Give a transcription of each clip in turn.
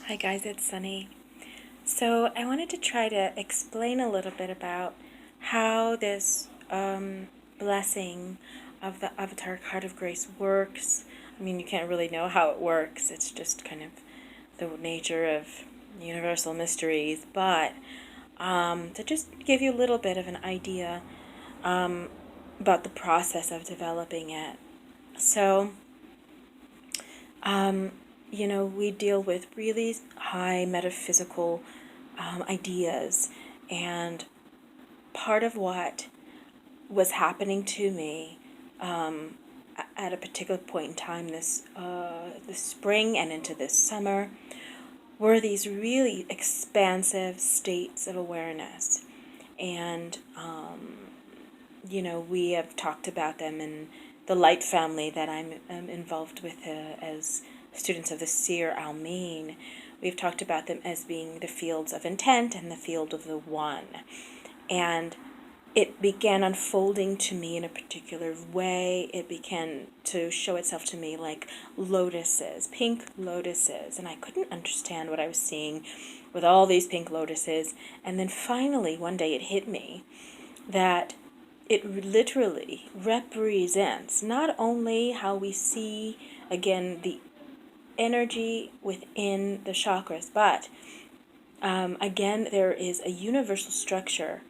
Hi guys, it's Sunny. So I wanted to try to explain a little bit about how this blessing of the Avataric Heart of Grace works. I mean, you can't really know how it works. It's just kind of the nature of universal mysteries. But to just give you a little bit of an idea about the process of developing it. So, we deal with really high metaphysical ideas, and part of what was happening to me at a particular point in time this spring and into this summer were these really expansive states of awareness. And we have talked about them in the light family that I'm involved with as students of the Seer Almeen. We've talked about them as being the fields of intent and the field of the one. And it began unfolding to me in a particular way. It began to show itself to me like lotuses, pink lotuses. And I couldn't understand what I was seeing with all these pink lotuses. And then finally, one day it hit me that it literally represents not only how we see, again, the energy within the chakras, but again, there is a universal structure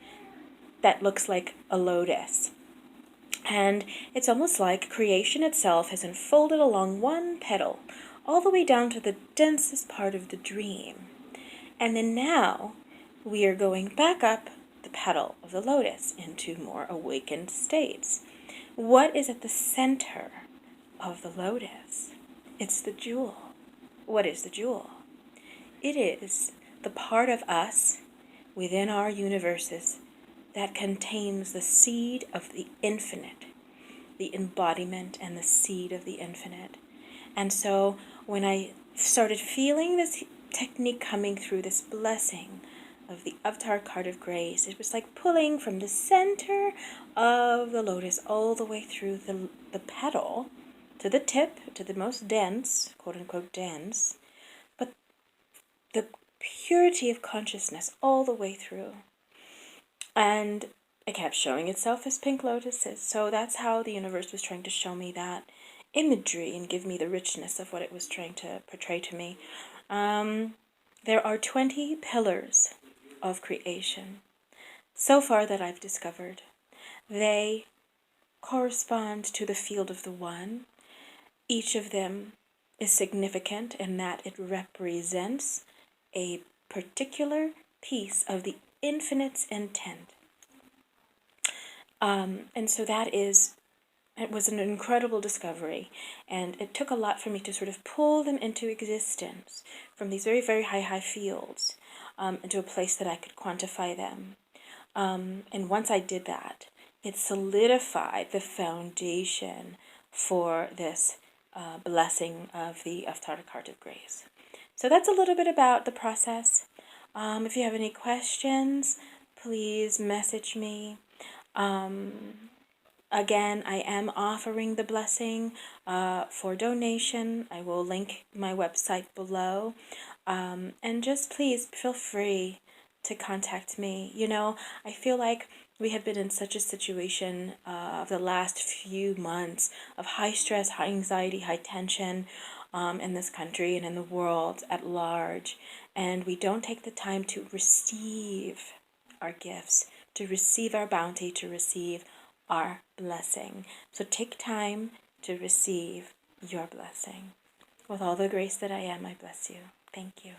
that looks like a lotus. And it's almost like creation itself has unfolded along one petal, all the way down to the densest part of the dream. And then now we are going back up the petal of the lotus into more awakened states. What is at the center of the lotus? It's the jewel. What is the jewel? It is the part of us within our universes that contains the seed of the infinite, the embodiment and the seed of the infinite. And so when I started feeling this technique coming through, this blessing of the Avataric Heart of Grace, it was like pulling from the center of the lotus all the way through the petal to the tip, to the most dense, quote-unquote dense, but the purity of consciousness all the way through. And it kept showing itself as pink lotuses. So that's how the universe was trying to show me that imagery and give me the richness of what it was trying to portray to me. There are 20 pillars of creation so far that I've discovered. They correspond to the field of the one. Each of them is significant in that it represents a particular piece of the infinite's intent. And so it was an incredible discovery, and it took a lot for me to sort of pull them into existence from these very, very high fields into a place that I could quantify them. And once I did that, it solidified the foundation for this blessing of the Avataric Heart of Grace. So that's a little bit about the process. If you have any questions, please message me. Again, I am offering the blessing for donation. I will link my website below. And just please feel free to contact me. I feel like we have been in such a situation of the last few months of high stress, high anxiety, high tension in this country and in the world at large. And we don't take the time to receive our gifts, to receive our bounty, to receive our blessing. So take time to receive your blessing. With all the grace that I am, I bless you. Thank you.